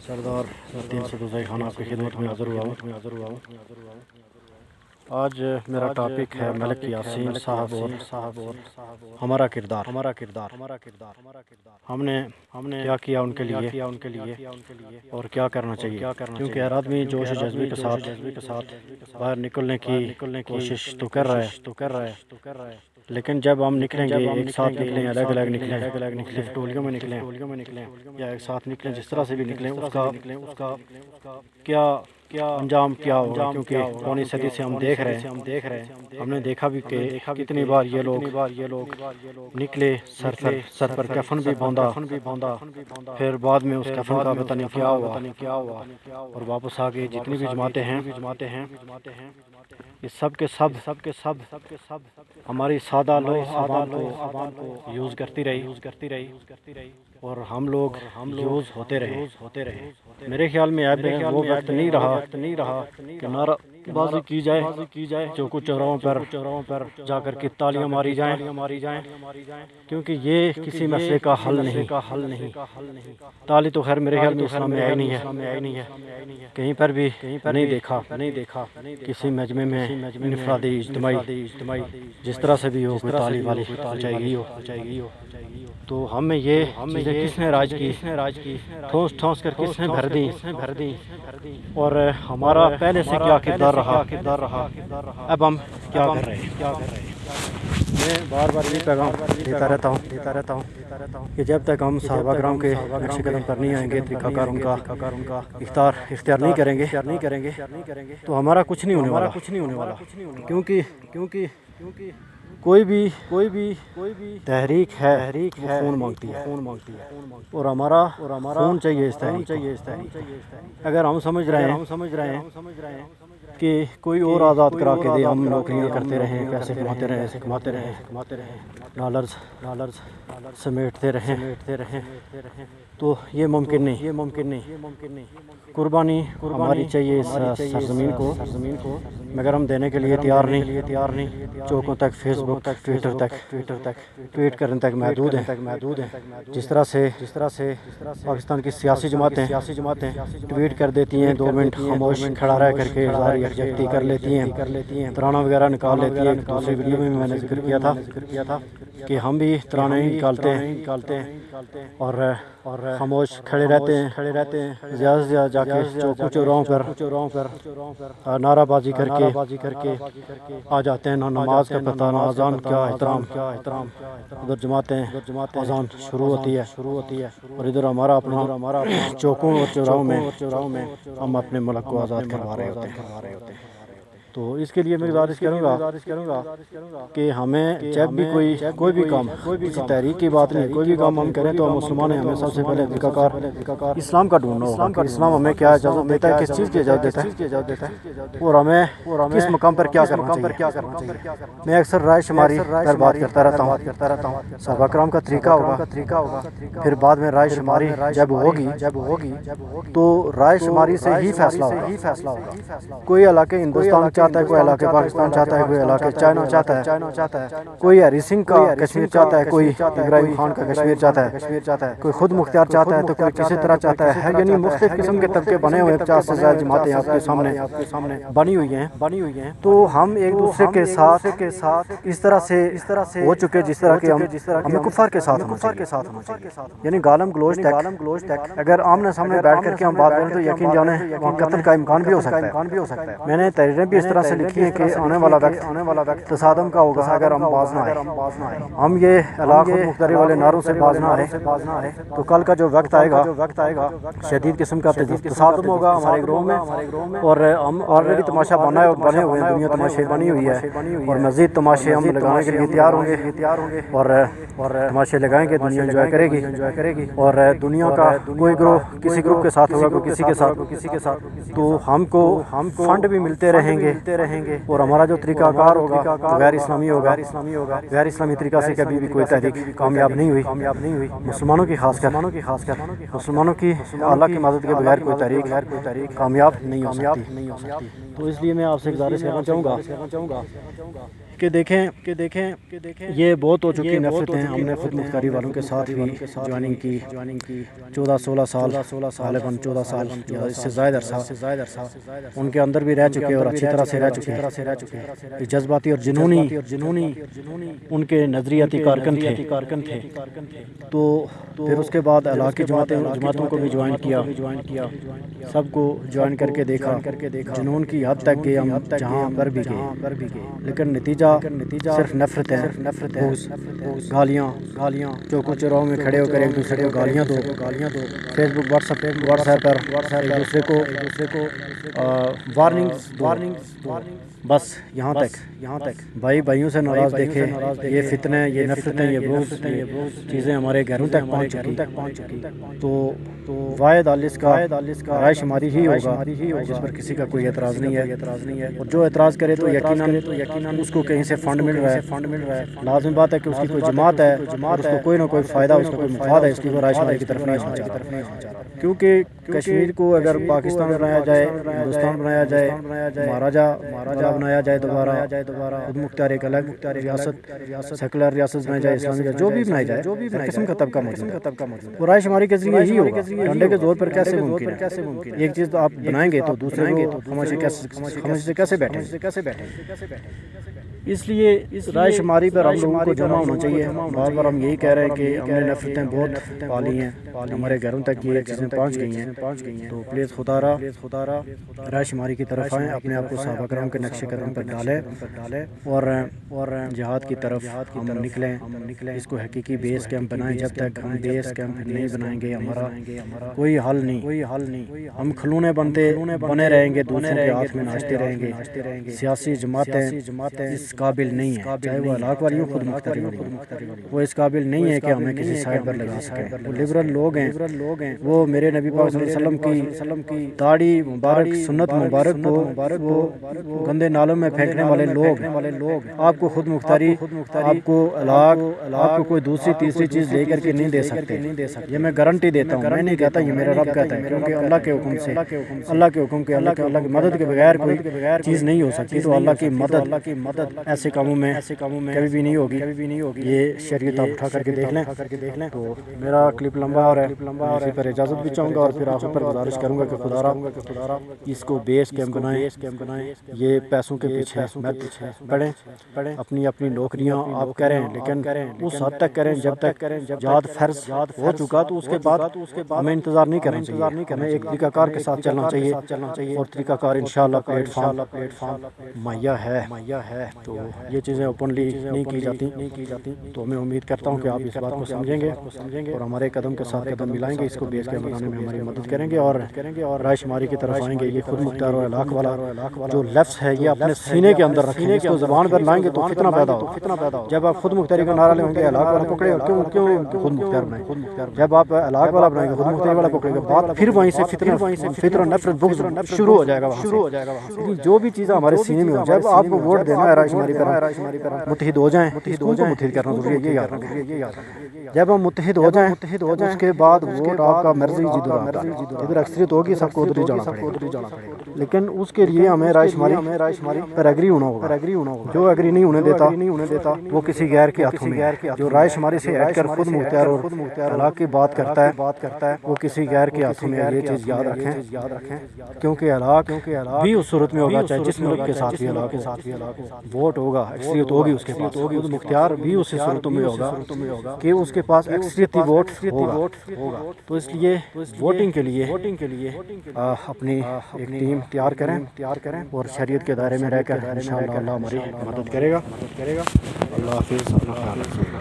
سردار سردار خان آپ کی خدمت میں حاضر ہوا ہوں۔ آج میرا ٹاپک ہے ملک یاسین صاحب اور ہمارا کردار۔ ہم نے کیا کیا ان کے لیے اور کیا کرنا چاہیے، کیونکہ ہر آدمی جوش و جذبے کے ساتھ باہر نکلنے کی کوشش تو کر رہا ہے، لیکن جب ہم نکلیں گے ایک ساتھ نکلیں، الگ الگ نکلیں، مختلف ٹولیوں میں نکلیں یا ایک ساتھ نکلیں، جس طرح سے بھی نکلیں، اس کا کیا انجام کیا ہوگا، کیونکہ پوری صدی سے ہم دیکھ رہے ہیں، ہم نے دیکھا بھی کہ کتنی بار یہ لوگ نکلے، سر پر کفن بھی باندھا، پھر بعد میں اس کفن کا پتہ نہیں کیا ہوا اور واپس آگے جتنی بھی جماعتیں ہیں یہ سب کے سب ہماری سادہ عوام کو یوز کرتی رہی اور ہم لوگ یوز ہوتے رہے۔ میرے خیال میں اب وہ وقت نہیں رہا کہ نعرہ بازی کی جائے، چوکو چوراہوں پر جا کر کے تالیاں ماری جائیں، کیونکہ یہ کسی مسئلے کا حل نہیں۔ تالی تو خیر میرے خیال میں اسلام میں آئی نہیں ہے، کہیں پر بھی نہیں دیکھا کسی مجمع میں انفرادی اجتماعی جس طرح سے بھی ہو کوئی تالی والی چاہیے ہو، تو ہمیں یہ چیزیں کس نے راج کی، ٹھونس کر کس نے بھر دی اور ہمارا پہلے سے کیا کردار رہا، اب ہم کیا کر رہے ہیں۔ میں بار یہ پیغام دیتا رہتا ہوں کہ جب تک ہم صحابہ کرام کے نقش قدم پر نہیں آئیں گے، طریقہ کار ان کا اختیار نہیں کریں گے تو ہمارا کچھ نہیں ہونے والا، کیونکہ کوئی بھی تحریک ہے وہ خون مانگتی ہے اور ہمارا خون چاہیے اس تحریک۔ اگر ہم سمجھ رہے ہیں کہ کوئی اور آزاد کرا کے دے، ہم نوکریاں کرتے رہیں، پیسے کماتے رہیں، ڈالرز سمیٹتے رہیں، تو یہ ممکن نہیں۔ قربانی ہماری چاہیے اس سرزمین کو، مگر ہم دینے کے لیے تیار نہیں۔ چوکوں تک، فیس بک تک، ٹویٹر تک ٹویٹ کرنے تک محدود ہیں۔ جس طرح سے پاکستان کی سیاسی جماعتیں ٹویٹ کر دیتی ہیں، 2 منٹ خاموش کھڑا رہ کر کے اظہار یکجہتی کر لیتی ہیں، ترانہ وغیرہ نکال لیتی ہیں۔ دوسری ویڈیو میں نے ذکر کیا تھا کہ ہم بھی ترانے نکالتے ہیں اور خاموش کھڑے رہتے ہیں، زیادہ سے زیادہ جا کے چوکوں چوراہوں پر نعرہ بازی کر کے آ جاتے ہیں۔ نہ نماز کا پتہ، نہ اذان کا احترام۔ ادھر جماعتیں اذان شروع ہوتی ہے اور ادھر ہمارا اپنا چوکوں اور چوراہوں میں ہم اپنے ملک کو آزاد کروا رہے ہوتے ہیں۔ تو اس کے لیے میں گزارش کروں گا کہ ہمیں جب بھی کوئی بھی کام، کسی تحریک کی بات نہیں، کوئی بھی کام ہم کریں تو ہم مسلمان ہیں، ہمیں سب سے پہلے طریقہ کار اسلام کا ڈھونڈنا ہوگا کہ اسلام ہمیں کیا اجازت دیتا ہے، کس چیز کی اجازت دیتا ہے اور ہمیں کس مقام پر کیا کرنا چاہیے۔ میں اکثر رائے شماری پر بات کرتا رہتا ہوں، صحابہ کرام کا طریقہ ہوگا، پھر بعد میں رائے شماری جب ہوگی تو رائے شماری سے ہی فیصلہ ہوگا۔ کوئی علاقے ہندوستان چاہتا ہے، کوئی علاقے پاکستان چاہتا ہے، کوئی علاقے چائنا چاہتا ہے، کوئی ہری سنگھ کا کشمیر چاہتا ہے، کوئی ابراہیم خان کا کشمیر چاہتا ہے، کوئی خود مختار چاہتا ہے تو کوئی کسی طرح چاہتا ہے، یعنی مختلف قسم کے طبقے بنے ہوئے 50 سے زیادہ جماعتیں آپ کے سامنے بنی ہوئی ہیں۔ تو ہم ایک دوسرے کے ساتھ اس طرح سے ہو چکے جس طرح کہ ہمیں کفار کے ساتھ ہونا چاہیے، یعنی گالم گلوچ تک اگر آمنے سامنے بیٹھ کر کے ہم بات کریں تو یقین جانے وہاں قتل کا امکان بھی ہو سکتا ہے۔ میں نے تحریریں بھی اس طرح سے لکھی ہے کہ آنے والا وقت تصادم کا ہوگا اگر ہم باز نہ آئے، ہم یہ علاق خود مختاری والے نعروں سے باز نہ آئے تو کل کا جو وقت آئے گا شدید قسم کا تصادم ہوگا ہمارے گروہ میں، اور ہم آلریڈی تماشا بنے ہوئے ہیں، دنیا تماشے بنی ہوئی ہے اور مزید تماشے ہم لگانے کے لیے تیار ہوں گے اور تماشے لگائیں گے، دنیا انجوائے کرے گی اور دنیا کا کوئی گروہ کسی گروپ کے ساتھ ہوگا، کوئی کسی کے ساتھ، تو ہم کو فنڈ بھی ملتے رہیں گے اور ہمارا جو طریقہ کار ہوگا غیر اسلامی ہوگا۔ غیر اسلامی طریقہ سے کبھی بھی کوئی تحریک کامیاب نہیں ہوئی، مسلمانوں کی خاص کر مسلمانوں کی اللہ کی مدد کے بغیر کوئی تحریک کامیاب نہیں ہو سکتی۔ تو اس لیے میں آپ سے گزارش کرنا چاہوں گا کہ دیکھیں یہ بہت ہو چکی نفرتیں. ہم نے خود مختاری والوں کے ساتھ بھی جوائننگ کی 14-16 سال غالباً 14 سال یا اس سے زائد عرصہ ان کے اندر بھی رہ چکے اور اچھی طرح سے رہ چکے. جذباتی اور جنونی ان کے نظریاتی کارکن تھے. تو پھر اس کے بعد علاقی جماعتوں کو بھی جوائن کیا, سب کو جوائن کر کے دیکھا. جنون کی حد تک گئے ہم جہاں پر بھی گئے, لیکن نتیجہ صرف نفرتیں, گالیاں, چوکوں چوراہوں میں کھڑے ہو کر ایک دوسرے کو گالیاں دو, فیس بک واٹس ایپ پر ایک دوسرے کو وارننگ. بس یہاں تک بھائیوں سے ناراض دیکھے. یہ فتنے, یہ نفرتیں, یہ بغض چیزیں ہمارے گھروں تک پہنچ چکی. تو واحد حل اس کا رائے شماری ہی ہوگا, جس پر کسی کا کوئی اعتراض نہیں ہے. اور جو اعتراض کرے تو یقیناً اس کو کہیں سے فنڈ مل رہا ہے. لازم بات ہے کہ اس کی کوئی جماعت ہے اور اس کو کوئی نہ کوئی فائدہ, اس کو کوئی مفاد ہے, اس کی وہ رائے شماری کی طرف نہیں آنا چاہتا. کیونکہ کشمیر کو اگر پاکستان بنایا جائے, ہندوستان بنایا جائے, مہاراجہ بنایا جائے دوبارہ, خود مختار ایک الگ ریاست, سیکولر ریاست بنائی جائے, اسلامی جو بھی بنائی جائے, ہر قسم کا طبقہ موجود ہے. وہ رائے شماری کے ذریعے ہی ہوگا. ڈنڈے کے زور پر کیسے ممکن ہے؟ ایک چیز آپ بنائیں گے تو دوسرے کو ہم سے کیسے بیٹھیں. اس لیے رائے شماری پر ہم لوگوں کو جمع ہونا چاہیے. بار بار ہم یہی کہہ رہے ہیں کہ ہم نے نفرتیں بہت پالی ہیں, ہمارے گھروں تک یہ چیزیں پہنچ گئی ہیں. تو پلیز خدا را رائے شماری کی طرف آئیں, اپنے آپ کو صحابہ کرام کے نقش قدم پر ڈالیں اور جہاد کی طرف ہم نکلیں. اس کو حقیقی بیس کیمپ بنائیں. جب تک ہم بیس کیمپ نہیں بنائیں گے ہمارا کوئی حل نہیں. ہم کھلونے بنے رہیں گے, دوسروں کے ہاتھ میں ناچتے رہیں گے. سیاسی جماعتیں اس قابل نہیں ہیں, چاہے وہ علاق والی ہو, خود مختاری والی ہو, وہ اس قابل نہیں ہے کہ ہمیں کسی سائڈ پر لگا سکیں. وہ لبرل لوگ ہیں, وہ میرے نبی پاک صلی اللہ علیہ وسلم کی داڑھی مبارک, سنت مبارک کو وہ گندے نالوں میں پھینکنے والے لوگ آپ کو خود مختاری, آپ کو علاق, آپ کو کوئی دوسری تیسری چیز لے کر کے نہیں دے سکتے. یہ میں گارنٹی دیتا ہوں, میں نہیں کہتا, یہ میرا رب کہتا ہے. کیونکہ اللہ کے حکم سے, اللہ کی مدد کے بغیر کوئی چیز نہیں ہو سکتی. تو اللہ کی مدد ایسے کاموں میں کبھی بھی نہیں ہوگی. یہ شریعت آپ اٹھا کر کے دیکھ لیں. تو میرا کلپ لمبا ہو رہا ہے, اسی پر اجازت بھی چاہوں گا اور پھر آخر پر گزارش کروں گا کہ خدا را اس کو بیس کیمپ بنائیں. یہ پیسوں کے پیچھے پڑیں, اپنی نوکریاں آپ کریں, لیکن اس حد تک کریں جب تک جہاد فرض ہو چکا. تو اس کے بعد ہمیں انتظار نہیں کرنا چاہیے. ہمیں ایک طریقہ کار کے ساتھ چلنا چاہیے, اور طریقہ کار انشاءاللہ پلیٹ فارم مہیا ہے. تو یہ چیزیں اوپنلی نہیں کی جاتی. تو میں امید کرتا ہوں کہ آپ اس بات کو سمجھیں گے اور ہمارے قدم کے ساتھ قدم ملائیں گے. اس کو بیس کیمپ بنانے میں ہماری مدد کریں گے اور رائے شماری کی طرف آئیں گے. یہ خود مختار اور علاق والا جو لفظ ہے, یہ اپنے سینے کے اندر رکھیں, اس کو زبان پر لائیں گے تو فتنہ پیدا ہو. جب آپ خود مختاری کا نعرہ لیں گے, علاق والا پکڑے گا, کیوں خود مختار بنائیں. جب آپ علاق والا بنائیں گے, خود مختاری والا پکڑے گا, بات پھر وہیں سے فتنہ شروع ہو جائے گا. جو بھی چیزیں ہمارے سینے میں ہو, جب آپ کو ووٹ دینا ہے رائے شماری پر, متحد ہو جائیں. متحد کرنا ضروری ہے, یہ یاد رکھیں. جب ہم متحد ہو جائیں اس کے بعد ووٹ آپ کا مرضی جدھر اکثریت ہوگی سب کو ادھر ہی جانا پڑے گا. لیکن اس کے لیے ہمیں رائے شماری پر ایگری ہونا ہوگا. جو ایگری نہیں ہونے دیتا وہ کسی غیر کے ہاتھوں میں. جو رائے شماری سے ہٹ کر خود مختار اور علاق کی بات کرتا ہے وہ کسی غیر کے ہاتھوں میں. یہ چیز یاد رکھیں, کیونکہ علاق بھی اس صورت میں ہوگا چاہے جس ملک کے ساتھ بھی علاق ووٹ ہوگا, اکثریت ہوگی اس کے پاس. خود مختار بھی اسی صورتوں میں ہوگا کہ اس کے پاس اکثریتی ووٹ ہوگا. تو اس لیے ووٹنگ کے لیے اپنی ایک ٹیم تیار کریں اور شریعت کے دائرے میں رہ کر انشاءاللہ اللہ ہماری مدد کرے گا. اللہ حافظ.